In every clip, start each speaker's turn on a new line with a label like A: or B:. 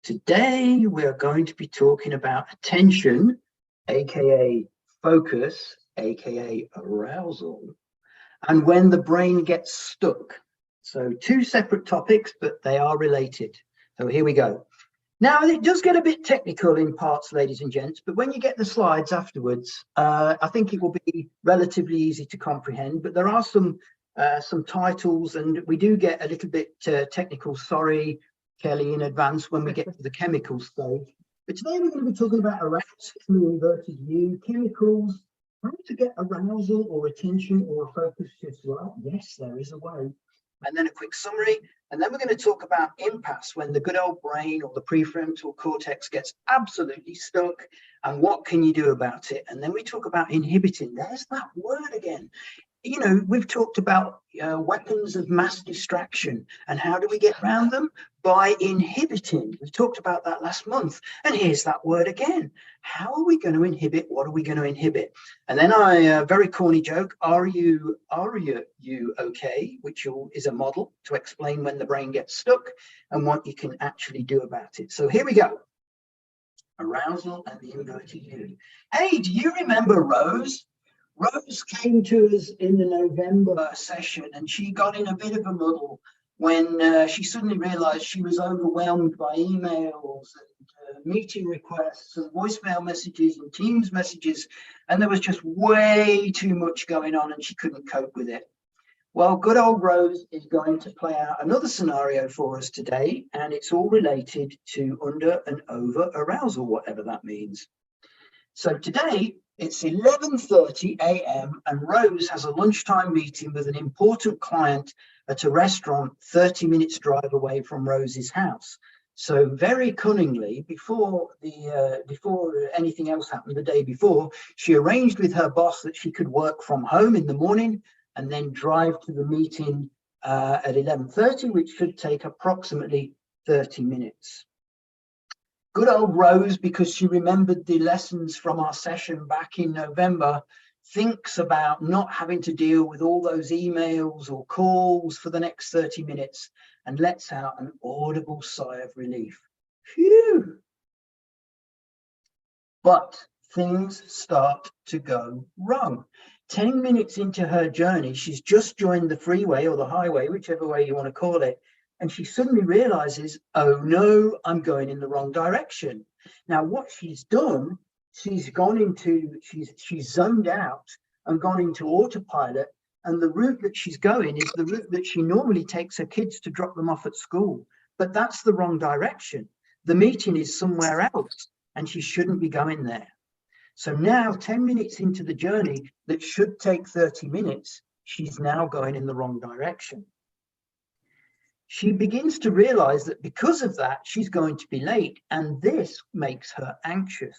A: Today, we're going to be talking about attention, aka focus, aka arousal, and when the brain gets stuck. So two separate topics, but they are related. So here we go. Now, it does get a bit technical in parts, ladies and gents, but when you get the slides afterwards, I think it will be relatively easy to comprehend, but there are some titles, and we do get a little bit technical. Sorry, Kelly, in advance when we get to the chemical stage. But today we're going to be talking about arousal through inverted U, chemicals, how to get arousal or attention or a focus shift right. Yes, there is a way. And then a quick summary. And then we're going to talk about impasse when the good old brain or the prefrontal cortex gets absolutely stuck, and what can you do about it? And then we talk about inhibiting. There's that word again. You know, we've talked about weapons of mass distraction, and how do we get around them? By inhibiting. We talked about that last month, and here's that word again. How are we going to inhibit? What are we going to inhibit? And then I very corny joke, are you okay, which is a model to explain when the brain gets stuck and what you can actually do about it. So here we go. Arousal and the inverted U. Hey, do you remember Rose? Rose came to us in the November session, and she got in a bit of a muddle when she suddenly realized she was overwhelmed by emails and meeting requests and voicemail messages and Teams messages, and there was just way too much going on and she couldn't cope with it. Well, good old Rose is going to play out another scenario for us today, and it's all related to under and over arousal, whatever that means. So today, it's 11:30 a.m. and Rose has a lunchtime meeting with an important client at a restaurant 30 minutes drive away from Rose's house. So very cunningly, before anything else happened the day before, she arranged with her boss that she could work from home in the morning and then drive to the meeting at 11:30, which should take approximately 30 minutes. Good old Rose, because she remembered the lessons from our session back in November, thinks about not having to deal with all those emails or calls for the next 30 minutes and lets out an audible sigh of relief. Phew! But things start to go wrong. 10 minutes into her journey, she's just joined the freeway or the highway, whichever way you want to call it, and she suddenly realizes, oh no, I'm going in the wrong direction. Now, what she's done, she's zoned out and gone into autopilot, and the route that she's going is the route that she normally takes her kids to drop them off at school. But that's the wrong direction. The meeting is somewhere else, and she shouldn't be going there. So now, 10 minutes into the journey that should take 30 minutes, she's now going in the wrong direction. She begins to realize that because of that, she's going to be late, and this makes her anxious.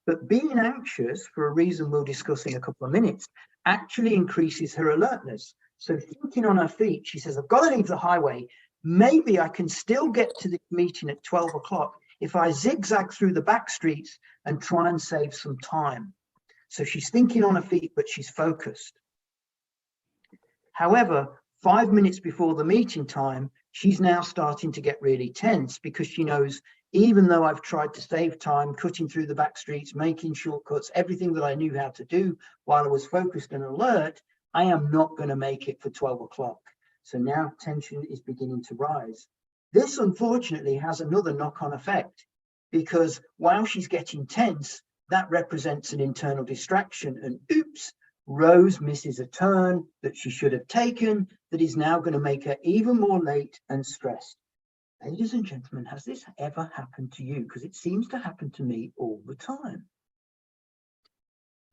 A: But being anxious, for a reason we'll discuss in a couple of minutes, actually increases her alertness. So thinking on her feet, she says, I've got to leave the highway. Maybe I can still get to this meeting at 12 o'clock if I zigzag through the back streets and try and save some time. So she's thinking on her feet, but she's focused. However, 5 minutes before the meeting time, she's now starting to get really tense because she knows, even though I've tried to save time, cutting through the back streets, making shortcuts, everything that I knew how to do while I was focused and alert, I am not going to make it for 12 o'clock. So now tension is beginning to rise. This, unfortunately, has another knock-on effect, because while she's getting tense, that represents an internal distraction, and oops, Rose misses a turn that she should have taken that is now going to make her even more late and stressed. Ladies and gentlemen, has this ever happened to you? Because it seems to happen to me all the time.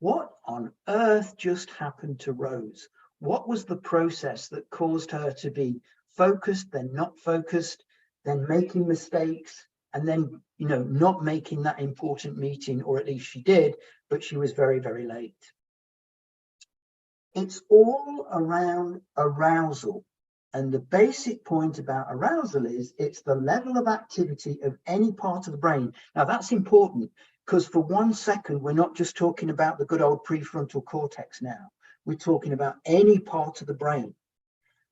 A: What on earth just happened to Rose? What was the process that caused her to be focused, then not focused, then making mistakes, and then, not making that important meeting, or at least she did, but she was very, very late. It's all around arousal. And the basic point about arousal is it's the level of activity of any part of the brain. Now, that's important because for 1 second, we're not just talking about the good old prefrontal cortex now. We're talking about any part of the brain.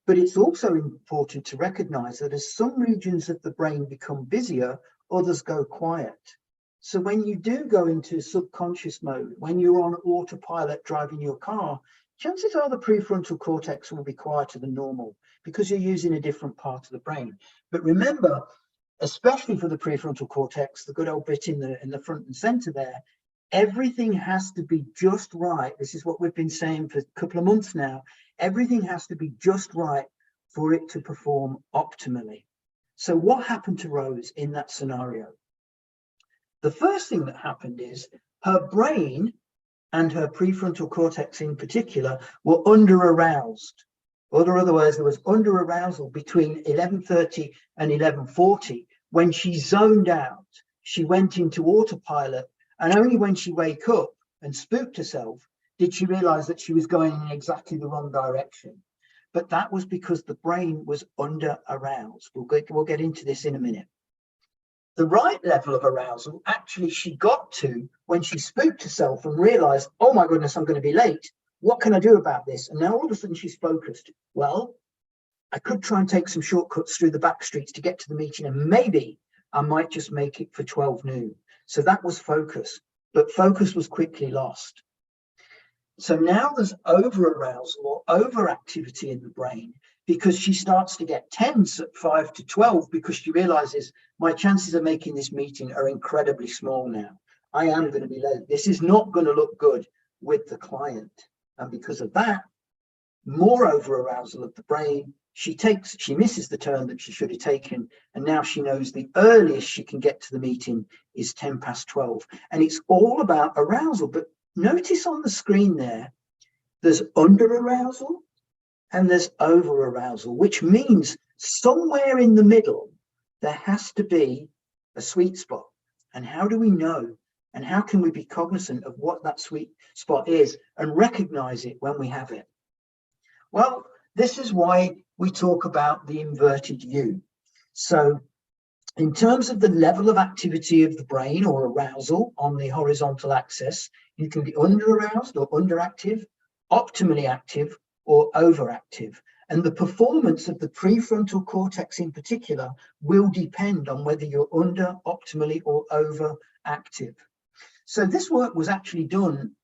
A: But it's also important to recognize that as some regions of the brain become busier, others go quiet. So when you do go into subconscious mode, when you're on autopilot driving your car, chances are the prefrontal cortex will be quieter than normal because you're using a different part of the brain. But remember, especially for the prefrontal cortex, the good old bit in the front and center there, everything has to be just right. This is what we've been saying for a couple of months now. Everything has to be just right for it to perform optimally. So what happened to Rose in that scenario? The first thing that happened is her brain and her prefrontal cortex in particular were under aroused. Or in other words, there was under arousal between 11:30 and 11:40 when she zoned out. She went into autopilot, and only when she woke up and spooked herself did she realize that she was going in exactly the wrong direction. But that was because the brain was under aroused. We'll get into this in a minute. The right level of arousal actually she got to when she spooked herself and realized, oh my goodness, I'm going to be late. What can I do about this? And now all of a sudden she's focused. Well, I could try and take some shortcuts through the back streets to get to the meeting, and maybe I might just make it for 12 noon. So that was focus, but focus was quickly lost. So now there's over arousal or overactivity in the brain because she starts to get tense at 5 to 12 because she realizes my chances of making this meeting are incredibly small now. I am going to be late. This is not going to look good with the client. And because of that, more over arousal of the brain, she misses the turn that she should have taken. And now she knows the earliest she can get to the meeting is 10 past 12. And it's all about arousal. But notice on the screen there's under arousal and there's over arousal, which means somewhere in the middle, there has to be a sweet spot. And how do we know? And how can we be cognizant of what that sweet spot is and recognize it when we have it? Well, this is why we talk about the inverted U. So in terms of the level of activity of the brain or arousal on the horizontal axis, you can be under aroused or underactive, optimally active or overactive. And the performance of the prefrontal cortex in particular will depend on whether you're under, optimally or overactive. So this work was actually done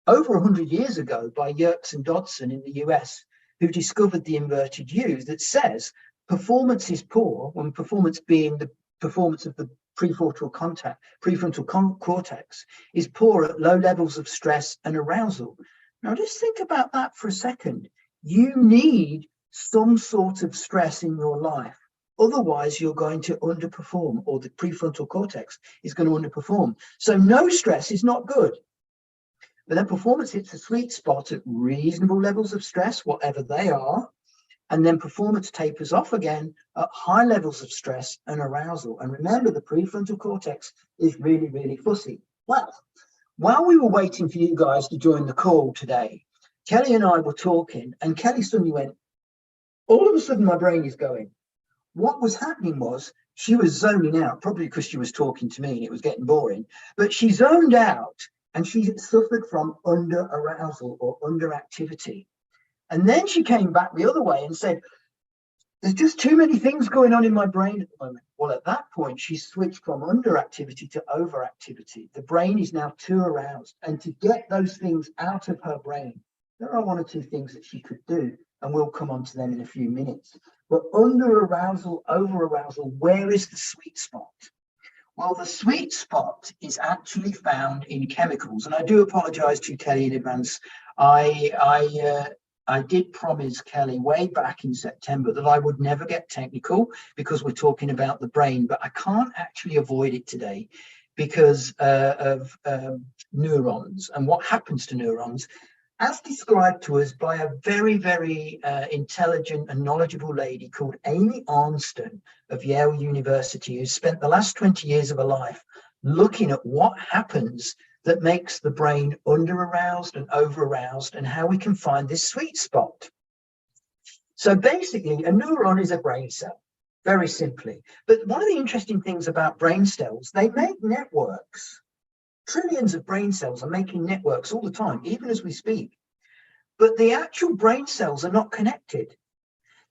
A: over 100 years ago by Yerkes and Dodson in the US, who discovered the inverted U that says performance is poor, when performance being the performance of the prefrontal cortex is poor at low levels of stress and arousal. Now just think about that for a second. You need some sort of stress in your life. Otherwise, you're going to underperform, or the prefrontal cortex is going to underperform. So no stress is not good. But then performance hits a sweet spot at reasonable levels of stress, whatever they are. And then performance tapers off again at high levels of stress and arousal. And remember, the prefrontal cortex is really, really fussy. Well, while we were waiting for you guys to join the call today, Kelly and I were talking, and Kelly suddenly went, all of a sudden my brain is going. What was happening was she was zoning out, probably because she was talking to me and it was getting boring, but she zoned out and she suffered from under arousal or underactivity. And then she came back the other way and said, there's just too many things going on in my brain at the moment. Well, at that point, she switched from underactivity to overactivity. The brain is now too aroused. And to get those things out of her brain, there are one or two things that she could do, and we'll come on to them in a few minutes. But under arousal, over arousal, where is the sweet spot? Well, the sweet spot is actually found in chemicals. And I do apologize to Kelly in advance. I did promise Kelly way back in September that I would never get technical because we're talking about the brain, but I can't actually avoid it today because of neurons and what happens to neurons, as described to us by a very, very intelligent and knowledgeable lady called Amy Armstrong of Yale University, who spent the last 20 years of her life looking at what happens that makes the brain under-aroused and over-aroused and how we can find this sweet spot. So basically, a neuron is a brain cell, very simply. But one of the interesting things about brain cells, they make networks. Trillions of brain cells are making networks all the time, even as we speak. But the actual brain cells are not connected.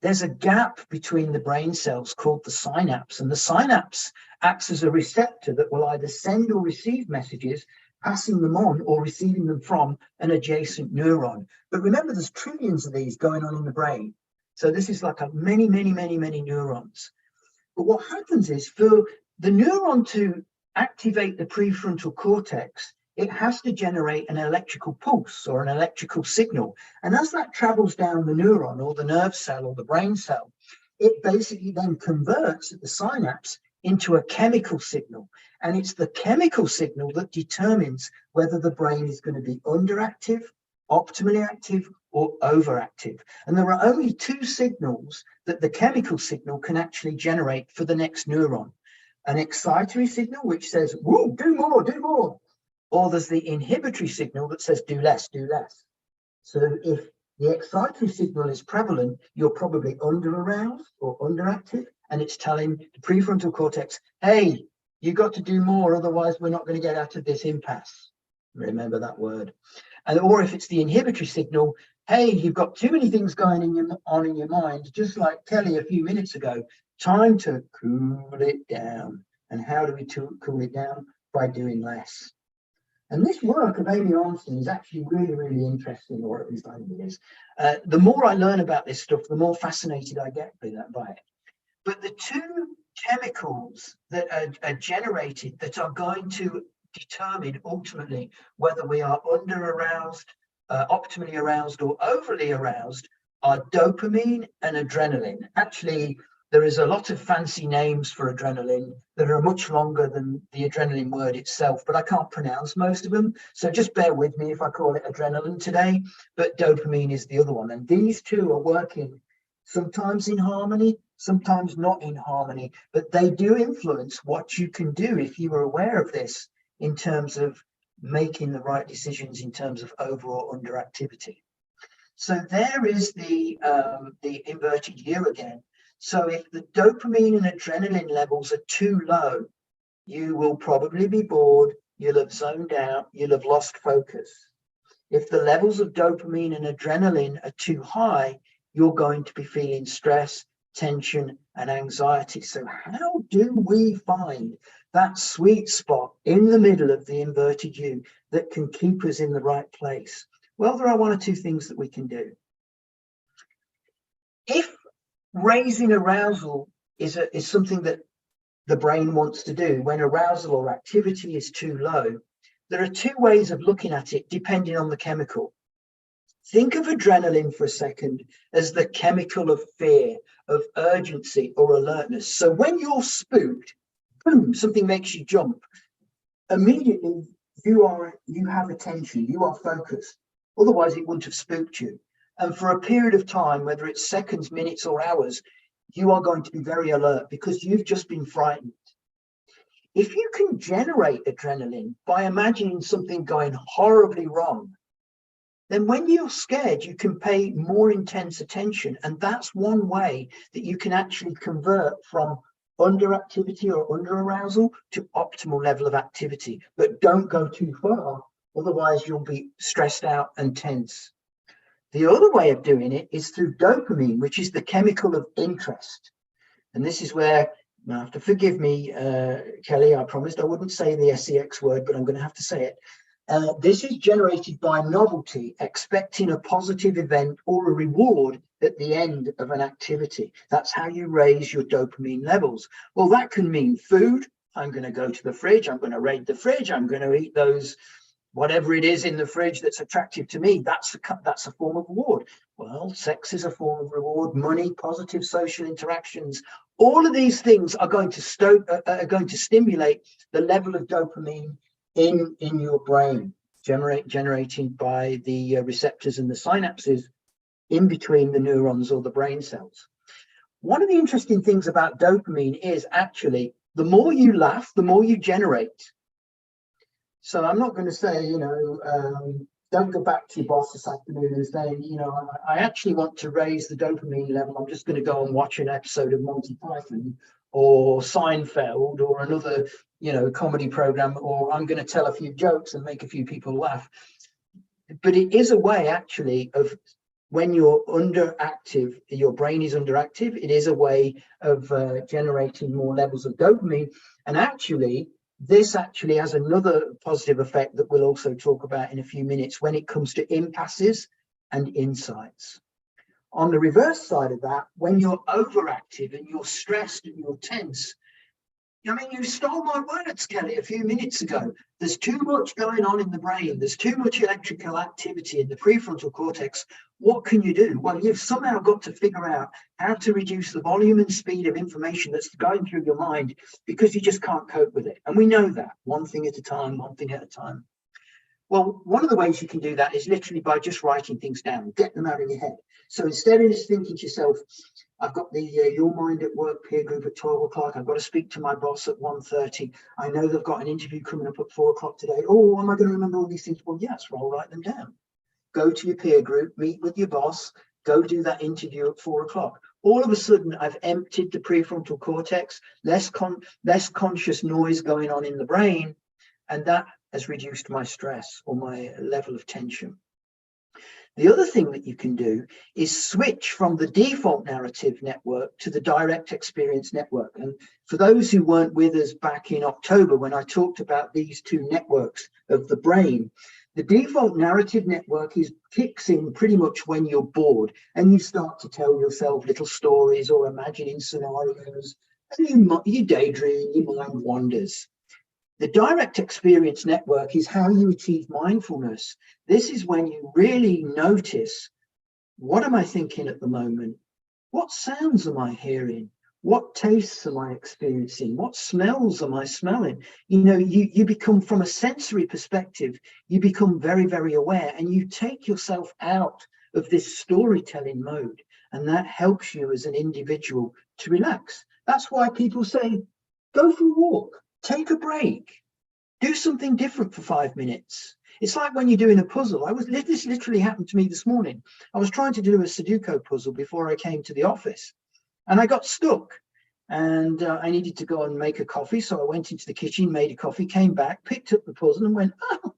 A: there's a gap between the brain cells called the synapse, and the synapse acts as a receptor that will either send or receive messages, passing them on or receiving them from an adjacent neuron. But remember, there's trillions of these going on in the brain. So this is like a many neurons. But what happens is, for the neuron to activate the prefrontal cortex, it has to generate an electrical pulse or an electrical signal. And as that travels down the neuron or the nerve cell or the brain cell, it basically then converts at the synapse into a chemical signal. And it's the chemical signal that determines whether the brain is going to be underactive, optimally active, or overactive. And there are only two signals that the chemical signal can actually generate for the next neuron. An excitatory signal, which says, whoa, do more, do more. Or there's the inhibitory signal that says, do less, do less. So if the excitatory signal is prevalent, you're probably under-aroused or underactive, and it's telling the prefrontal cortex, hey, you got to do more, otherwise we're not going to get out of this impasse. Remember that word. And or if it's the inhibitory signal, hey, you've got too many things going on in your mind, just like Kelly a few minutes ago, time to cool it down. And how do we cool it down? By doing less. And this work of Amy Armstrong is actually really interesting, or at least I think it is. The more I learn about this stuff, the more fascinated I get by it. But the two chemicals that are generated that are going to determine ultimately whether we are under-aroused, optimally aroused, or overly aroused are dopamine and adrenaline. Actually, there is a lot of fancy names for adrenaline that are much longer than the adrenaline word itself, but I can't pronounce most of them. So just bear with me if I call it adrenaline today, but dopamine is the other one. And these two are working sometimes in harmony, sometimes not in harmony, but they do influence what you can do if you are aware of this in terms of making the right decisions in terms of over or underactivity. So there is the inverted U again. So if the dopamine and adrenaline levels are too low, you will probably be bored, you'll have zoned out, you'll have lost focus. If the levels of dopamine and adrenaline are too high, you're going to be feeling stress, tension, and anxiety. So how do we find that sweet spot in the middle of the inverted U that can keep us in the right place? Well, there are one or two things that we can do. If raising arousal is something that the brain wants to do when arousal or activity is too low, there are two ways of looking at it depending on the chemical. Think of adrenaline for a second as the chemical of fear, of urgency or alertness. So when you're spooked, boom, something makes you jump. Immediately you have attention, you are focused. Otherwise it wouldn't have spooked you. And for a period of time, whether it's seconds, minutes, or hours, you are going to be very alert because you've just been frightened. If you can generate adrenaline by imagining something going horribly wrong, then when you're scared, you can pay more intense attention. And that's one way that you can actually convert from underactivity or under-arousal to optimal level of activity. But don't go too far, otherwise you'll be stressed out and tense. The other way of doing it is through dopamine, which is the chemical of interest. And this is where, you have to forgive me, Kelly, I promised I wouldn't say the SEX word, but I'm going to have to say it. This is generated by novelty, expecting a positive event or a reward at the end of an activity. That's how you raise your dopamine levels. Well, that can mean food. I'm going to go to the fridge. I'm going to raid the fridge. I'm going to eat those, whatever it is in the fridge that's attractive to me. That's a form of reward. Well, sex is a form of reward, money, positive social interactions. All of these things are going to stimulate the level of dopamine in your brain, generated by the receptors and the synapses in between the neurons or the brain cells. One of the interesting things about dopamine is actually the more you laugh, the more you generate. So I'm not going to say, don't go back to your boss this afternoon and say, I actually want to raise the dopamine level. I'm just going to go and watch an episode of Monty Python or Seinfeld or another, comedy program, or I'm going to tell a few jokes and make a few people laugh. But it is a way actually of when you're underactive, your brain is underactive. It is a way of generating more levels of dopamine. And actually, this actually has another positive effect that we'll also talk about in a few minutes when it comes to impasses and insights. On the reverse side of that, when you're overactive and you're stressed and you're tense, I mean, you stole my words, Kelly, a few minutes ago. There's too much going on in the brain. There's too much electrical activity in the prefrontal cortex. What can you do? Well, you've somehow got to figure out how to reduce the volume and speed of information that's going through your mind, because you just can't cope with it. And we know that, one thing at a time, one thing at a time. Well, one of the ways you can do that is literally by just writing things down, get them out of your head. So instead of just thinking to yourself, I've got the Your Mind at Work peer group at 12 o'clock. I've got to speak to my boss at 1:30. I know they've got an interview coming up at 4 o'clock today. Oh, am I going to remember all these things? Well, yes, well, write them down. Go to your peer group, meet with your boss, go do that interview at 4 o'clock. All of a sudden, I've emptied the prefrontal cortex, less conscious noise going on in the brain, and that has reduced my stress or my level of tension. The other thing that you can do is switch from the default narrative network to the direct experience network. And for those who weren't with us back in October, when I talked about these two networks of the brain, the default narrative network kicks in pretty much when you're bored and you start to tell yourself little stories or imagining scenarios, and you daydream, your mind wanders. The direct experience network is how you achieve mindfulness. This is when you really notice, what am I thinking at the moment? What sounds am I hearing? What tastes am I experiencing? What smells am I smelling? You know, you become, from a sensory perspective, you become very, very aware, and you take yourself out of this storytelling mode. And that helps you as an individual to relax. That's why people say, go for a walk. Take a break, do something different for 5 minutes. It's like when you're doing a puzzle. This literally happened to me this morning. I was trying to do a Sudoku puzzle before I came to the office, and I got stuck, and I needed to go and make a coffee. So I went into the kitchen, made a coffee, came back, picked up the puzzle and went, oh,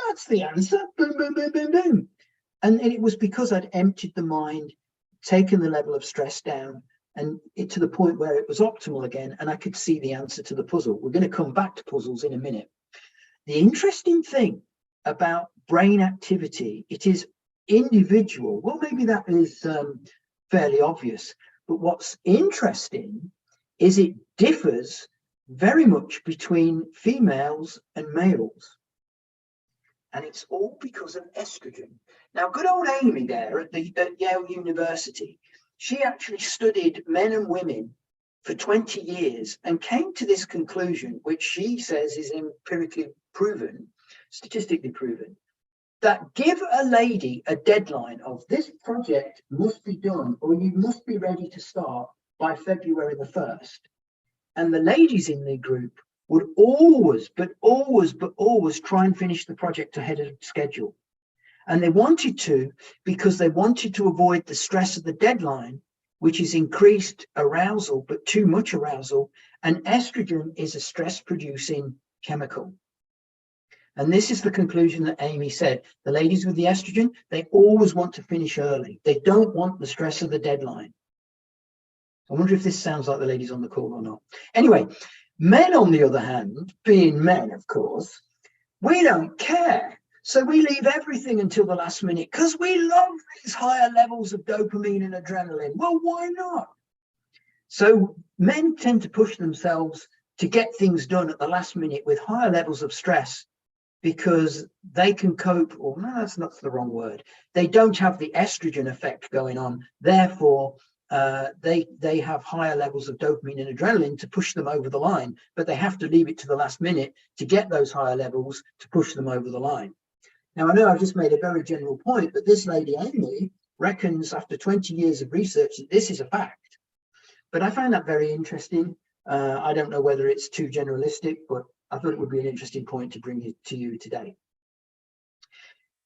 A: that's the answer. Boom, boom, boom, boom, boom. And it was because I'd emptied the mind, taken the level of stress down, and to the point where it was optimal again, and I could see the answer to the puzzle. We're going to come back to puzzles in a minute. The interesting thing about brain activity, it is individual. Well, maybe that is fairly obvious, but what's interesting is it differs very much between females and males. And it's all because of estrogen. Now, good old Amy there at Yale University, she actually studied men and women for 20 years and came to this conclusion, which she says is empirically proven, statistically proven, that give a lady a deadline of this project must be done, or you must be ready to start by February the 1st. And the ladies in the group would always try and finish the project ahead of schedule. And they wanted to, because they wanted to avoid the stress of the deadline, which is increased arousal, but too much arousal. And estrogen is a stress-producing chemical. And this is the conclusion that Amy said. The ladies with the estrogen, they always want to finish early. They don't want the stress of the deadline. I wonder if this sounds like the ladies on the call or not. Anyway, men, on the other hand, being men, of course, we don't care. So we leave everything until the last minute because we love these higher levels of dopamine and adrenaline. Well, why not? So men tend to push themselves to get things done at the last minute with higher levels of stress because they can cope, or no, that's not the wrong word. They don't have the estrogen effect going on. Therefore, they have higher levels of dopamine and adrenaline to push them over the line, but they have to leave it to the last minute to get those higher levels to push them over the line. Now, I know I've just made a very general point, but this lady, Amy, reckons after 20 years of research that this is a fact. But I found that very interesting. I don't know whether it's too generalistic, but I thought it would be an interesting point to bring it to you today.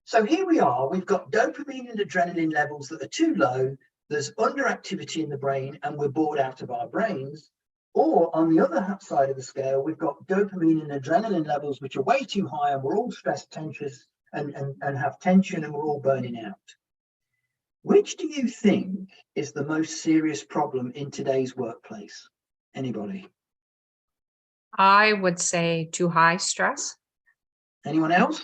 A: So here we are. We've got dopamine and adrenaline levels that are too low. There's underactivity in the brain, and we're bored out of our brains. Or on the other side of the scale, we've got dopamine and adrenaline levels which are way too high, and we're all stressed, tensions, and have tension, and we're all burning out. Which do you think is the most serious problem in today's workplace? Anybody?
B: I would say too high stress.
A: Anyone else?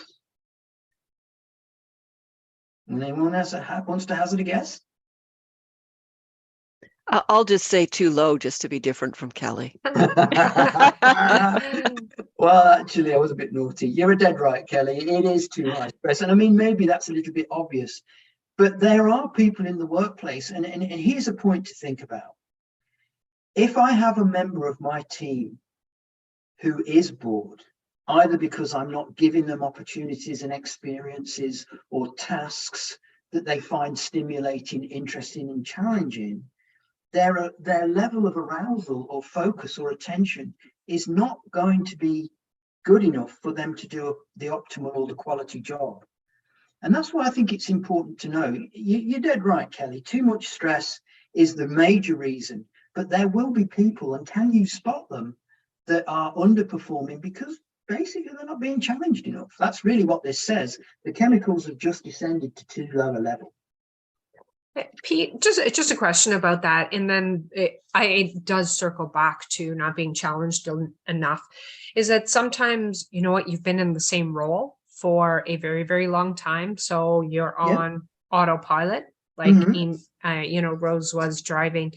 A: Anyone else wants to hazard a guess?
C: I'll just say too low just to be different from Kelly.
A: Well, actually, I was a bit naughty. You're dead right, Kelly. It is too high stress. And I mean, maybe that's a little bit obvious, but there are people in the workplace. And here's a point to think about. If I have a member of my team who is bored, either because I'm not giving them opportunities and experiences or tasks that they find stimulating, interesting, and challenging, their level of arousal or focus or attention is not going to be good enough for them to do the optimal or the quality job. And that's why I think it's important to know. You're dead right, Kelly. Too much stress is the major reason, but there will be people, and can you spot them, that are underperforming because basically they're not being challenged enough. That's really what this says. The chemicals have just descended to too low a level.
B: Pete, just a question about that, and then it does circle back to not being challenged enough. Is that sometimes, you know what, you've been in the same role for a very, very long time, so you're on autopilot, like you know, Rose was driving,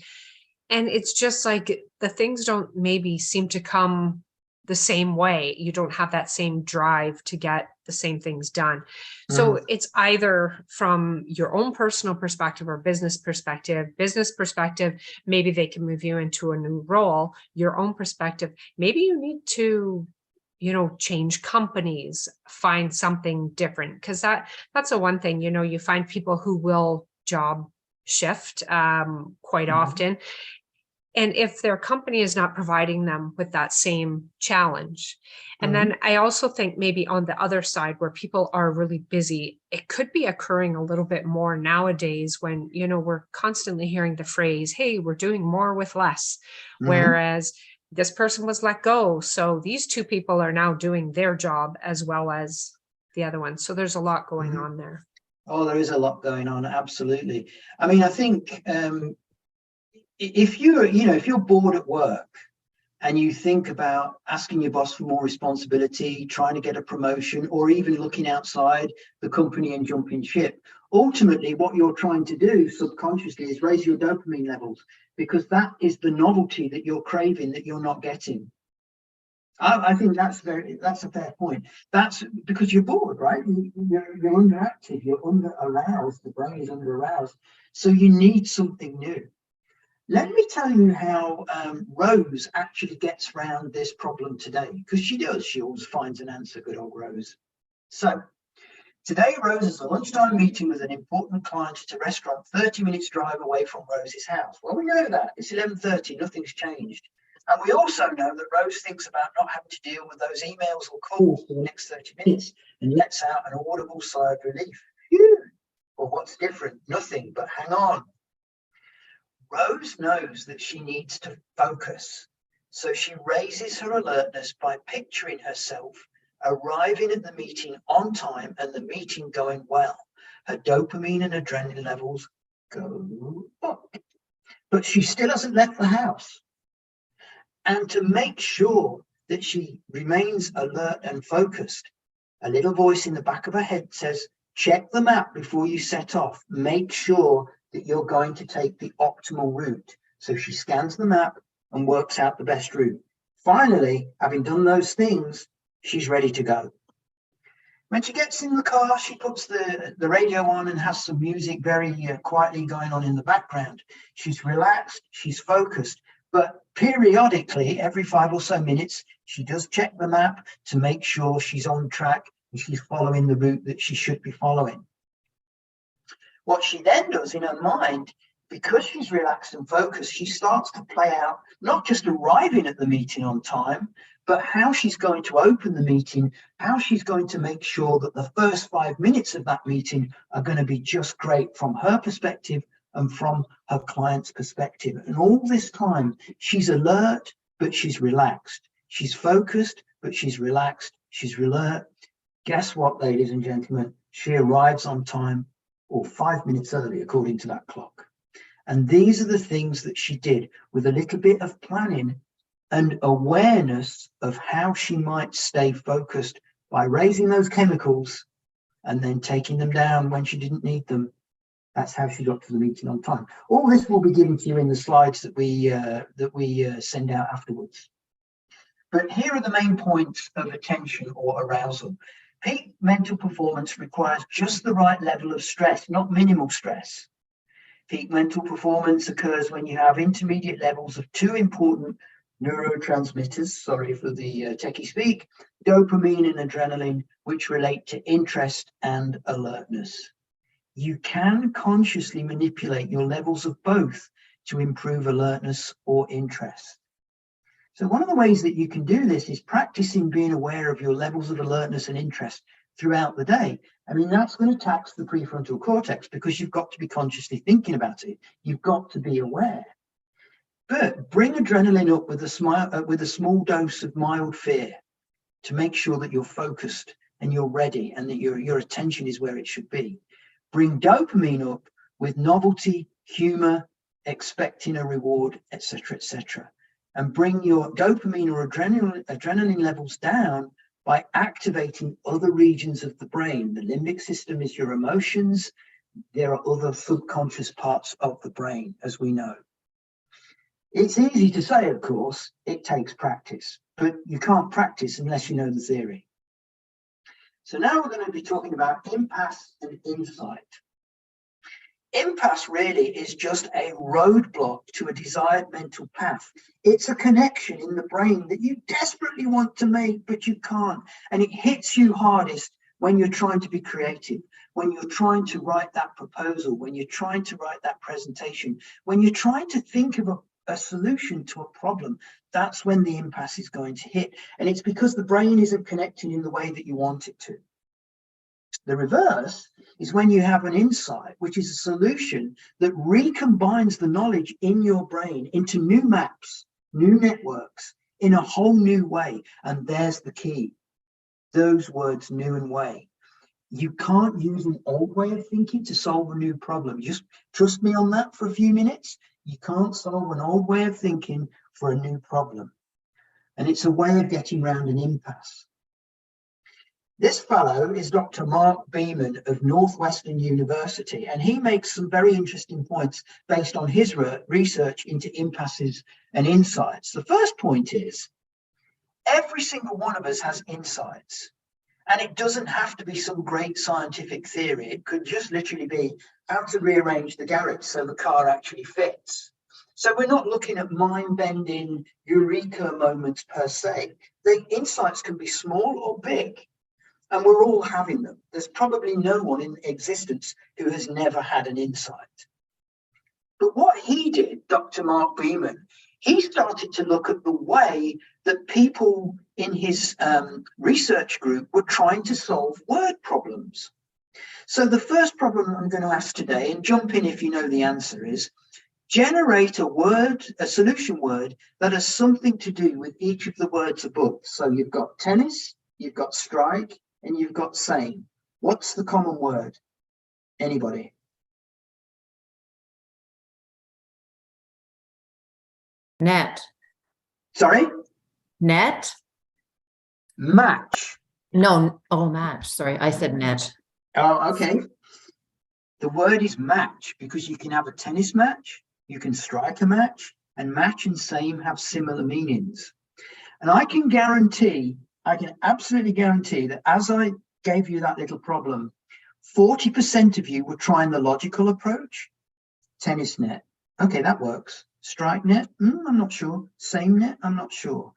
B: and it's just like the things don't maybe seem to come the same way. You don't have that same drive to get the same things done. So it's either from your own personal perspective or business perspective. Business perspective, maybe they can move you into a new role. Your own perspective, maybe you need to, you know, change companies, find something different. Because that's the one thing, you know, you find people who will job shift quite often. And if their company is not providing them with that same challenge. And then I also think maybe on the other side where people are really busy, it could be occurring a little bit more nowadays when, you know, we're constantly hearing the phrase, hey, we're doing more with less. Whereas this person was let go. So these two people are now doing their job as well as the other one. So there's a lot going on there.
A: Oh, there is a lot going on. Absolutely. I mean, I think if you're bored at work and you think about asking your boss for more responsibility, trying to get a promotion, or even looking outside the company and jumping ship, ultimately what you're trying to do subconsciously is raise your dopamine levels, because that is the novelty that you're craving that you're not getting. I think that's a fair point. That's because you're bored, right? You're underactive, you're under aroused, the brain is under aroused. So you need something new. Let me tell you how Rose actually gets around this problem today, because she does. She always finds an answer, good old Rose. So today, Rose has a lunchtime meeting with an important client at a restaurant 30 minutes drive away from Rose's house. Well, we know that. It's 11:30. Nothing's changed. And we also know that Rose thinks about not having to deal with those emails or calls for the next 30 minutes and lets out an audible sigh of relief. Phew. Well, what's different? Nothing, but hang on. Rose knows that she needs to focus, so she raises her alertness by picturing herself arriving at the meeting on time and the meeting going well. Her dopamine and adrenaline levels go up, but she still hasn't left the house. And to make sure that she remains alert and focused, a little voice in the back of her head says, check the map before you set off. Make sure that you're going to take the optimal route. So she scans the map and works out the best route. Finally, having done those things, she's ready to go. When she gets in the car, she puts the radio on and has some music very quietly going on in the background. She's relaxed, she's focused, but periodically, every 5 or so minutes, she does check the map to make sure she's on track and she's following the route that she should be following. What she then does in her mind, because she's relaxed and focused, she starts to play out not just arriving at the meeting on time, but how she's going to open the meeting, how she's going to make sure that the first 5 minutes of that meeting are going to be just great from her perspective and from her client's perspective. And all this time, she's alert, but she's relaxed. She's focused, but she's relaxed. She's alert. Guess what, ladies and gentlemen? She arrives on time or 5 minutes early, according to that clock. And these are the things that she did with a little bit of planning and awareness of how she might stay focused by raising those chemicals and then taking them down when she didn't need them. That's how she got to the meeting on time. All this will be given to you in the slides that we send out afterwards. But here are the main points of attention or arousal. Peak mental performance requires just the right level of stress, not minimal stress. Peak mental performance occurs when you have intermediate levels of two important neurotransmitters, sorry for the techie speak, dopamine and adrenaline, which relate to interest and alertness. You can consciously manipulate your levels of both to improve alertness or interest. So one of the ways that you can do this is practicing being aware of your levels of alertness and interest throughout the day. I mean, that's going to tax the prefrontal cortex because you've got to be consciously thinking about it. You've got to be aware. But bring adrenaline up with a small dose of mild fear to make sure that you're focused and you're ready and that your attention is where it should be. Bring dopamine up with novelty, humor, expecting a reward, etc., etc. And bring your dopamine or adrenaline levels down by activating other regions of the brain. The limbic system is your emotions. There are other subconscious parts of the brain, as we know. It's easy to say, of course, it takes practice, but you can't practice unless you know the theory. So now we're going to be talking about impasse and insight. Impasse really is just a roadblock to a desired mental path. It's a connection in the brain that you desperately want to make, but you can't. And it hits you hardest when you're trying to be creative, when you're trying to write that proposal, when you're trying to write that presentation, when you're trying to think of a solution to a problem. That's when the impasse is going to hit. And it's because the brain isn't connecting in the way that you want it to. The reverse is when you have an insight, which is a solution that recombines the knowledge in your brain into new maps, new networks, in a whole new way. And there's the key. Those words, new and way. You can't use an old way of thinking to solve a new problem. Just trust me on that for a few minutes. You can't solve an old way of thinking for a new problem. And it's a way of getting around an impasse. This fellow is Dr. Mark Beeman of Northwestern University, and he makes some very interesting points based on his research into impasses and insights. The first point is, every single one of us has insights, and it doesn't have to be some great scientific theory. It could just literally be how to rearrange the garage so the car actually fits. So we're not looking at mind-bending eureka moments per se. The insights can be small or big. And we're all having them. There's probably no one in existence who has never had an insight. But what he did, Dr. Mark Beeman, he started to look at the way that people in his research group were trying to solve word problems. So the first problem I'm going to ask today, and jump in if you know the answer, is generate a solution word that has something to do with each of the words above. So you've got tennis, you've got strike, and you've got same. What's the common word? Anybody?
D: Net.
A: Sorry?
D: Net?
A: Match.
D: No, oh, match. Sorry, I said net.
A: Oh, okay. The word is match because you can have a tennis match, you can strike a match, and match and same have similar meanings. And I can absolutely guarantee that as I gave you that little problem, 40% of you were trying the logical approach. Tennis net. Okay, that works. Strike net. I'm not sure. Same net. I'm not sure.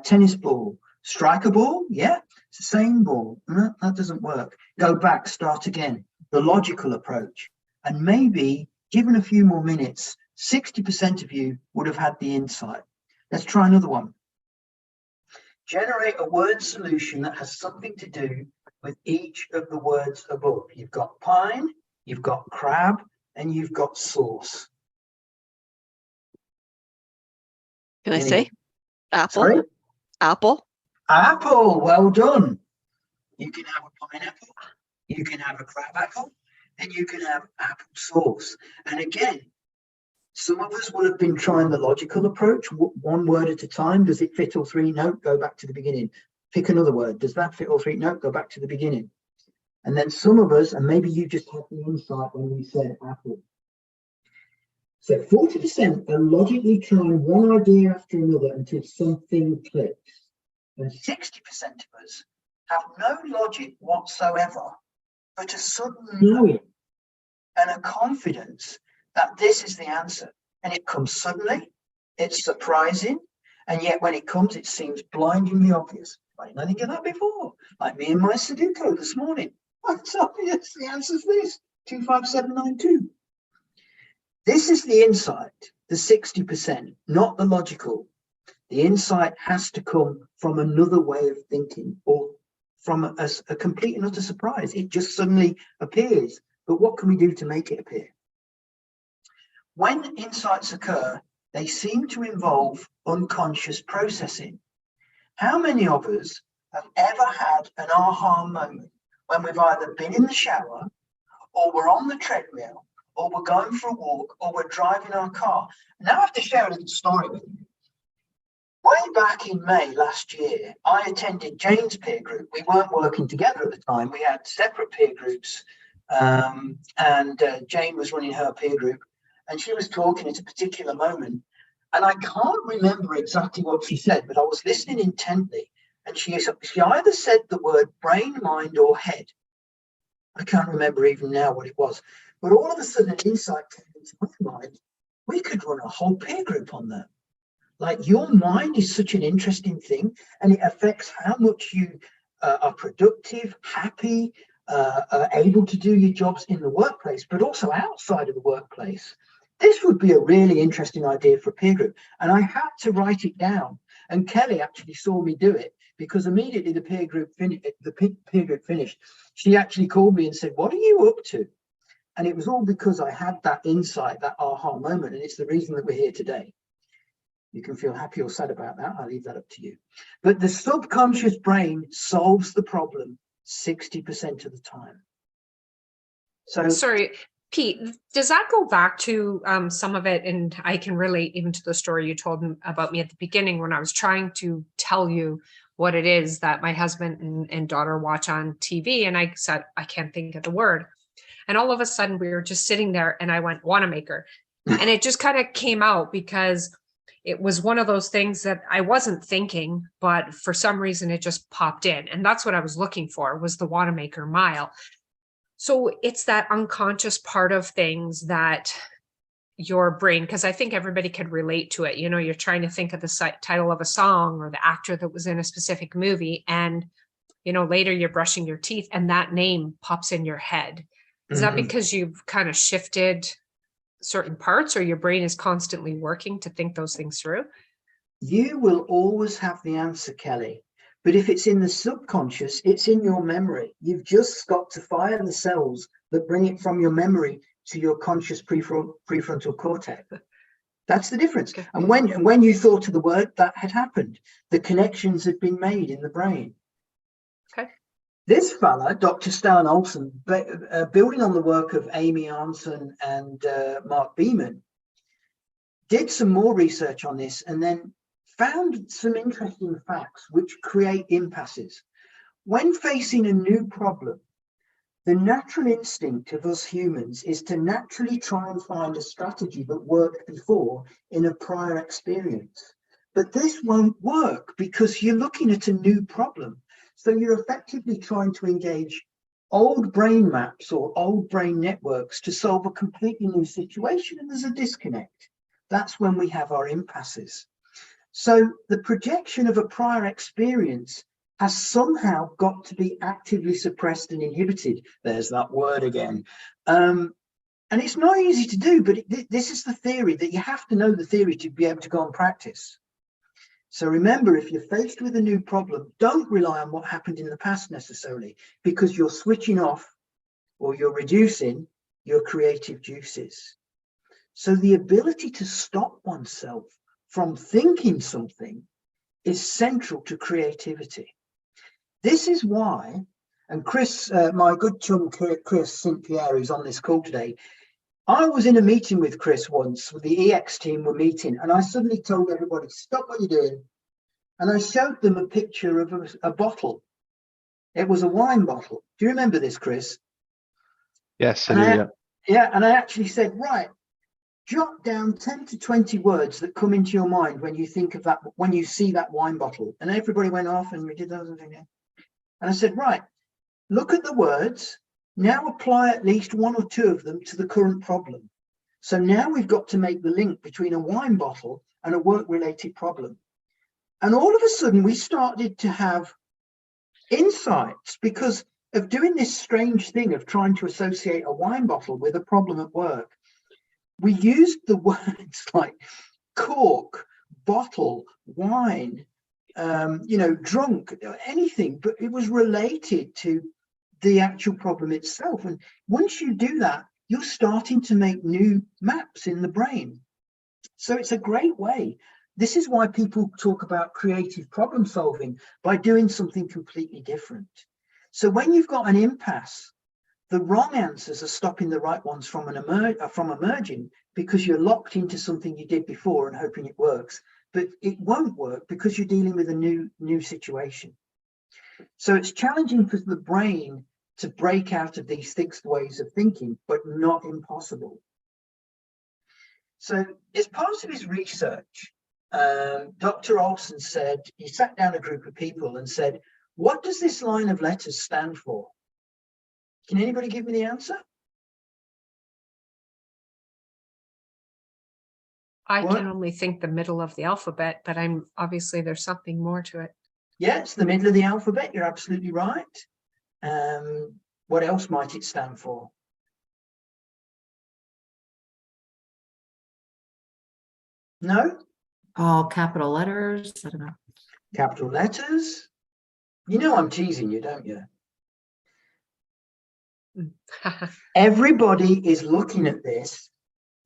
A: Tennis ball. Striker ball. Yeah, it's the same ball. No, that doesn't work. Go back. Start again. The logical approach. And maybe, given a few more minutes, 60% of you would have had the insight. Let's try another one. Generate a word solution that has something to do with each of the words above. You've got pine, you've got crab, and you've got sauce.
C: Can I say apple?
A: Sorry?
C: Apple.
A: Apple, well done. You can have a pineapple, you can have a crab apple, and you can have applesauce. And again, some of us will have been trying the logical approach, one word at a time. Does it fit all three? No, go back to the beginning. Pick another word. Does that fit all three? No, go back to the beginning. And then some of us, and maybe you just had the insight when we said apple. So 40% are logically trying one idea after another until something clicks. And 60% of us have no logic whatsoever, but a sudden knowing and a confidence that this is the answer. And it comes suddenly, it's surprising, and yet when it comes, it seems blindingly obvious. I didn't think of that before. Like me and my Sudoku this morning. It's obvious, the answer's this, 25792. This is the insight, the 60%, not the logical. The insight has to come from another way of thinking, or from a complete and utter surprise. It just suddenly appears. But what can we do to make it appear? When insights occur, they seem to involve unconscious processing. How many of us have ever had an aha moment when we've either been in the shower, or we're on the treadmill, or we're going for a walk, or we're driving our car? Now I have to share a little story with you. Way back in May last year, I attended Jane's peer group. We weren't working together at the time. We had separate peer groups, and Jane was running her peer group, and she was talking at a particular moment. And I can't remember exactly what she said, but I was listening intently. And she either said the word brain, mind, or head. I can't remember even now what it was. But all of a sudden, an insight came into my mind. We could run a whole peer group on that. Like, your mind is such an interesting thing, and it affects how much you are productive, happy, are able to do your jobs in the workplace, but also outside of the workplace. This would be a really interesting idea for a peer group. And I had to write it down. And Kelly actually saw me do it, because immediately the peer group finished, she actually called me and said, "What are you up to?" And it was all because I had that insight, that aha moment. And it's the reason that we're here today. You can feel happy or sad about that. I'll leave that up to you. But the subconscious brain solves the problem 60% of the time. So
B: Sorry, Pete, does that go back to some of it? And I can relate even to the story you told about me at the beginning, when I was trying to tell you what it is that my husband and daughter watch on TV. And I said, I can't think of the word. And all of a sudden we were just sitting there and I went, Wanamaker. And it just kind of came out because it was one of those things that I wasn't thinking, but for some reason it just popped in. And that's what I was looking for, was the Wanamaker mile. So it's that unconscious part of things that your brain, because I think everybody could relate to it. You know, you're trying to think of the title of a song or the actor that was in a specific movie. And, you know, later you're brushing your teeth and that name pops in your head. Is that because you've kind of shifted certain parts, or your brain is constantly working to think those things through?
A: You will always have the answer, Kelly. But if it's in the subconscious, it's in your memory. You've just got to fire the cells that bring it from your memory to your conscious prefrontal cortex. That's the difference. Okay. And when you thought of the word, that had happened. The connections had been made in the brain.
B: Okay.
A: This fella, Dr. Stellan Olson, building on the work of Amy Arnson and Mark Beeman, did some more research on this and then found some interesting facts which create impasses. When facing a new problem, the natural instinct of us humans is to naturally try and find a strategy that worked before in a prior experience. But this won't work because you're looking at a new problem. So you're effectively trying to engage old brain maps or old brain networks to solve a completely new situation, and there's a disconnect. That's when we have our impasses. So the projection of a prior experience has somehow got to be actively suppressed and inhibited. There's that word again. And it's not easy to do, but this is the theory, that you have to know the theory to be able to go and practice. So remember, if you're faced with a new problem, don't rely on what happened in the past necessarily, because you're switching off or you're reducing your creative juices. So the ability to stop oneself from thinking something is central to creativity. This is why And Chris, my good chum Chris St. Pierre, who's on this call today, I was in a meeting with Chris once, with the EX team were meeting, and I suddenly told everybody, stop what you're doing. And I showed them a picture of a bottle. It was a wine bottle. Do you remember this, Chris?
E: Yes,
A: And
E: I do, yeah.
A: Yeah, and I actually said, right, jot down 10 to 20 words that come into your mind when you think of that, when you see that wine bottle. And everybody went off and we did those again. And I said, right, look at the words. Now apply at least one or two of them to the current problem. So now we've got to make the link between a wine bottle and a work-related problem. And all of a sudden we started to have insights because of doing this strange thing of trying to associate a wine bottle with a problem at work. We used the words like cork, bottle, wine, drunk, anything, but it was related to the actual problem itself. And once you do that, you're starting to make new maps in the brain. So it's a great way. This is why people talk about creative problem solving, by doing something completely different. So when you've got an impasse, the wrong answers are stopping the right ones from emerging because you're locked into something you did before and hoping it works, but it won't work because you're dealing with a new situation. So it's challenging for the brain to break out of these fixed ways of thinking, but not impossible. So as part of his research, Dr. Olson said, he sat down a group of people and said, what does this line of letters stand for? Can anybody give me the answer?
B: I can only think the middle of the alphabet, but I'm obviously there's something more to it.
A: Yeah, it's the middle of the alphabet. You're absolutely right. What else might it stand for? No?
D: All capital letters. I don't know.
A: Capital letters. You know I'm teasing you, don't you? Everybody is looking at this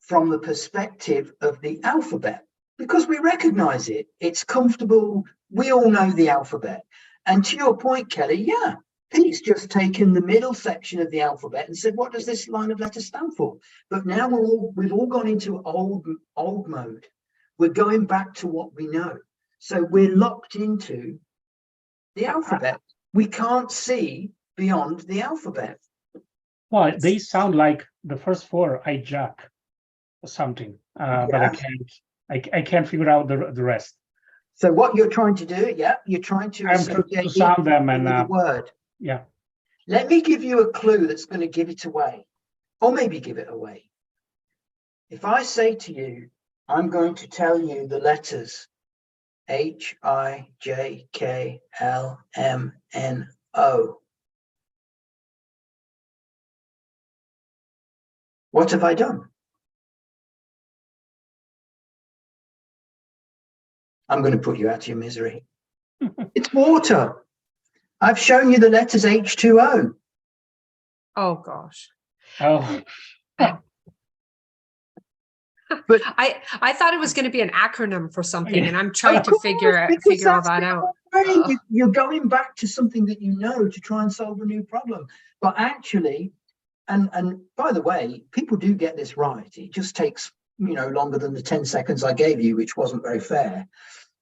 A: from the perspective of the alphabet because we recognize it. It's comfortable. We all know the alphabet. And to your point, Kelly, yeah, Pete's just taken the middle section of the alphabet and said, what does this line of letters stand for? But now we've all gone into old mode. We're going back to what we know. So we're locked into the alphabet. We can't see beyond the alphabet.
F: Well, they sound like the first four I jack or something, but I can't figure out the rest.
A: So what you're trying to do, yeah, you're trying to
F: sound them and
A: the word.
F: Yeah.
A: Let me give you a clue that's going to give it away, or maybe give it away. If I say to you, I'm going to tell you the letters HIJKLMNO. What have I done? I'm going to put you out of your misery. It's water. I've shown you the letters H2O.
B: Oh gosh.
F: Oh.
A: But
B: I thought it was going to be an acronym for something, and I'm trying to
A: course,
B: figure all that out.
A: You're going back to something that you know to try and solve a new problem. But actually, and by the way, people do get this right. It just takes, longer than the 10 seconds I gave you, which wasn't very fair.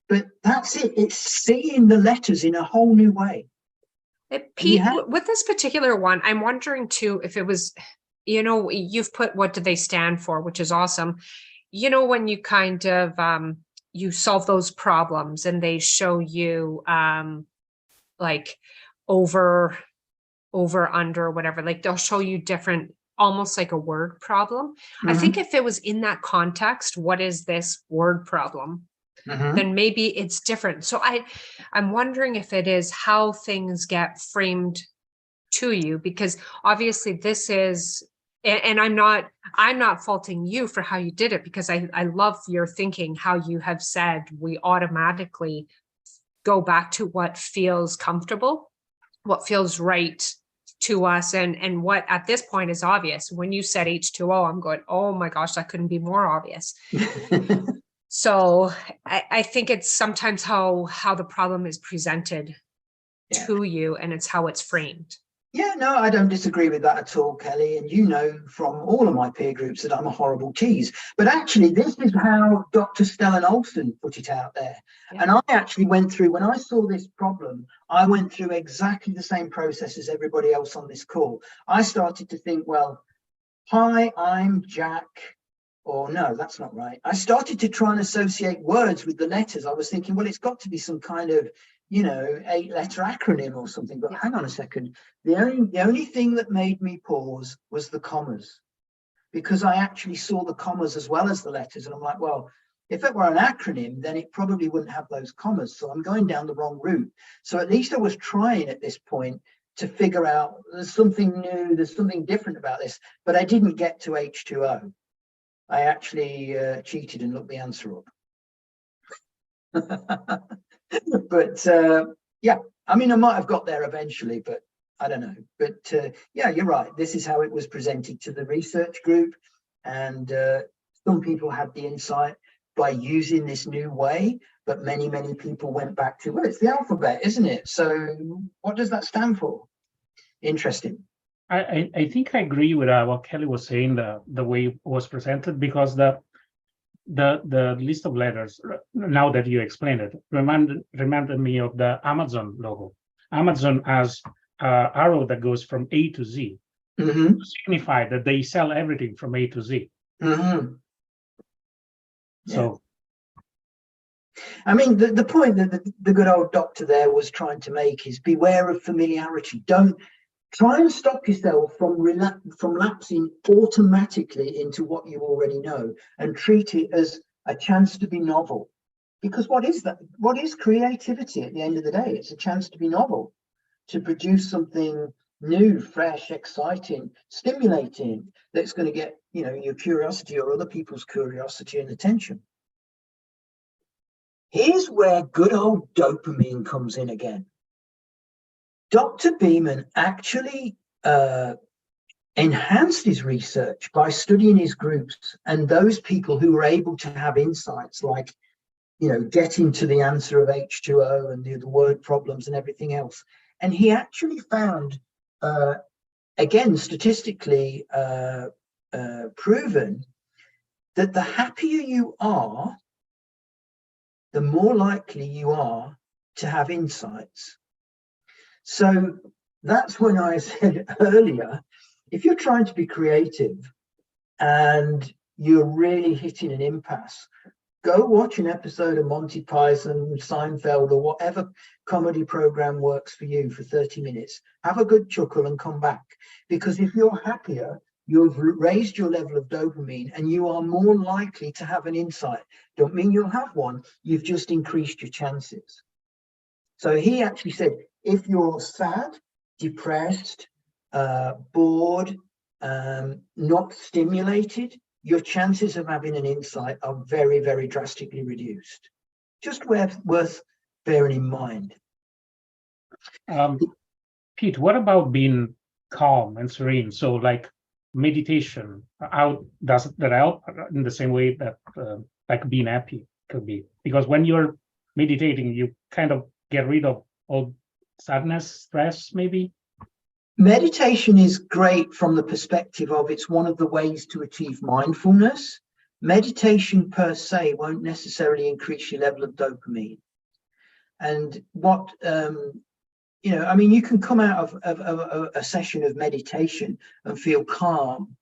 A: But that's it. It's seeing the letters in a whole new way.
B: Pete, with this particular one, I'm wondering too if it was, you've put what do they stand for, which is awesome. When you kind of you solve those problems and they show you like over, under, whatever, like they'll show you different, almost like a word problem. I think if it was in that context, what is this word problem? Then maybe it's different. So I'm wondering if it is how things get framed to you, because obviously this is, and I'm not faulting you for how you did it, because I love your thinking, how you have said we automatically go back to what feels comfortable, what feels right to us, and what at this point is obvious. When you said H2O, I'm going, oh my gosh, that couldn't be more obvious. So I think it's sometimes how the problem is presented to you, and it's how it's framed.
A: Yeah, no, I don't disagree with that at all, Kelly. And you know from all of my peer groups that I'm a horrible tease. But actually, this is how Dr. Stellan Olsen put it out there.
B: Yeah.
A: And I actually went through, when I saw this problem, I went through exactly the same process as everybody else on this call. I started to think, well, hi, I'm Jack. Or no, that's not right. I started to try and associate words with the letters. I was thinking, well, it's got to be some kind of, 8-letter acronym or something. But hang on a second. The only thing that made me pause was the commas, because I actually saw the commas as well as the letters. And I'm like, well, if it were an acronym, then it probably wouldn't have those commas. So I'm going down the wrong route. So at least I was trying at this point to figure out there's something new, there's something different about this, but I didn't get to H2O. I actually cheated and looked the answer up. But yeah, I mean, I might have got there eventually, but I don't know. But yeah, you're right. This is how it was presented to the research group. And some people had the insight by using this new way, but many, many people went back to, well, it's the alphabet, isn't it? So what does that stand for? Interesting.
F: I think I agree with what Kelly was saying, the way it was presented, because the list of letters, now that you explained it, reminded me of the Amazon logo. Amazon has an arrow that goes from A to Z, to signify that they sell everything from A to Z. So,
A: I mean, the point that the good old doctor there was trying to make is beware of familiarity. Don't try and stop yourself from lapsing automatically into what you already know, and treat it as a chance to be novel. Because what is that? What is creativity at the end of the day? It's a chance to be novel, to produce something new, fresh, exciting, stimulating, that's going to get, your curiosity or other people's curiosity and attention. Here's where good old dopamine comes in again. Dr. Beeman actually enhanced his research by studying his groups and those people who were able to have insights like, getting to the answer of H2O and the word problems and everything else. And he actually found, again, statistically proven, that the happier you are, the more likely you are to have insights. So that's when I said earlier, if you're trying to be creative and you're really hitting an impasse, go watch an episode of Monty Python, Seinfeld, or whatever comedy program works for you for 30 minutes. Have a good chuckle and come back. Because if you're happier, you've raised your level of dopamine and you are more likely to have an insight. Don't mean you'll have one, you've just increased your chances. So he actually said, if you're sad, depressed, bored, not stimulated, your chances of having an insight are very, very drastically reduced. Just worth bearing in mind.
F: Pete, what about being calm and serene? So like meditation, how does that help in the same way that like being happy could be? Because when you're meditating, you kind of get rid of all sadness, stress, maybe?
A: Meditation is great from the perspective of it's one of the ways to achieve mindfulness. Meditation per se won't necessarily increase your level of dopamine. And what, I mean, you can come out of a session of meditation and feel calm,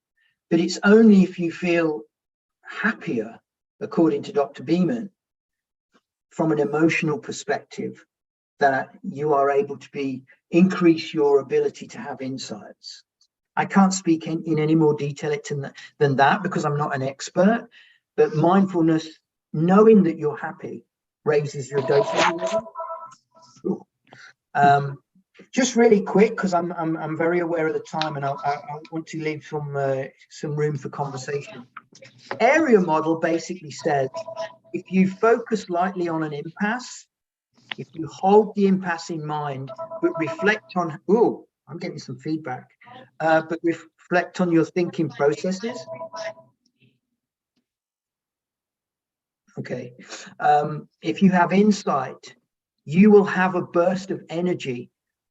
A: but it's only if you feel happier, according to Dr. Beeman, from an emotional perspective, that you are able to increase your ability to have insights. I can't speak in any more detail than that because I'm not an expert, but mindfulness, knowing that you're happy, raises your dopamine level. Just really quick, because I'm very aware of the time and I want to leave some room for conversation. Area model basically says, if you focus lightly on an impasse, if you hold the impasse in mind, but reflect on, I'm getting some feedback, but reflect on your thinking processes. Okay. If you have insight, you will have a burst of energy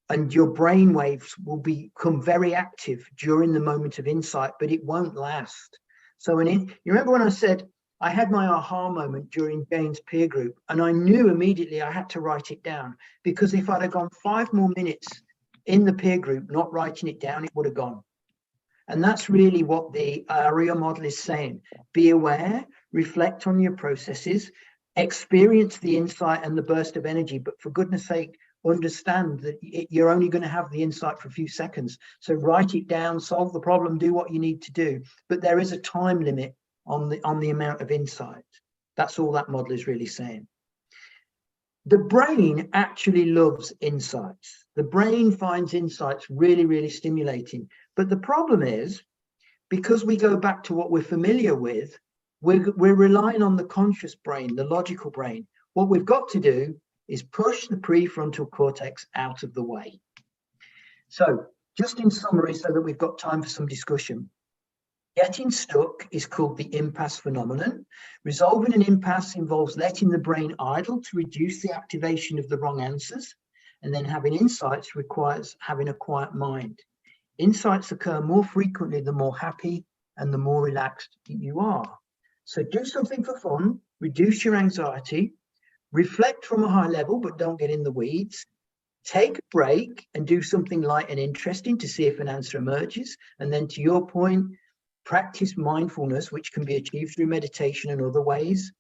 A: and your brain waves will become very active during the moment of insight, but it won't last. So you remember when I said I had my aha moment during Jane's peer group, and I knew immediately I had to write it down, because if I'd have gone 5 more minutes in the peer group not writing it down, it would have gone. And that's really what the ARIA model is saying. Be aware, reflect on your processes, experience the insight and the burst of energy, but for goodness sake, understand that you're only going to have the insight for a few seconds. So write it down, solve the problem, do what you need to do. But there is a time limit on the amount of insight. That's all that model is really saying. The brain actually loves insights. The brain finds insights really, really stimulating. But the problem is, because we go back to what we're familiar with, we're relying on the conscious brain, the logical brain. What we've got to do is push the prefrontal cortex out of the way. So just in summary, so that we've got time for some discussion, getting stuck is called the impasse phenomenon. Resolving an impasse involves letting the brain idle to reduce the activation of the wrong answers, and then having insights requires having a quiet mind. Insights occur more frequently the more happy and the more relaxed you are. So do something for fun, reduce your anxiety, reflect from a high level, but don't get in the weeds. Take a break and do something light and interesting to see if an answer emerges. And then to your point, practice mindfulness, which can be achieved through meditation and other ways,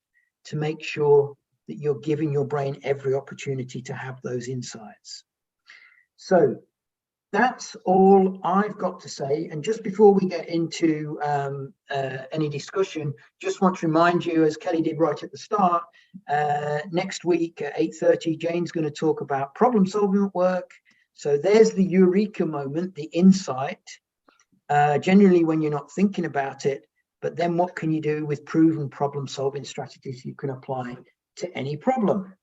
A: to make sure that you're giving your brain every opportunity to have those insights. So that's all I've got to say. And just before we get into any discussion, just want to remind you, as Kelly did right at the start, next week at 8:30, Jane's going to talk about problem solving at work. So there's the eureka moment, the insight, generally when you're not thinking about it, but then what can you do with proven problem solving strategies you can apply to any problem?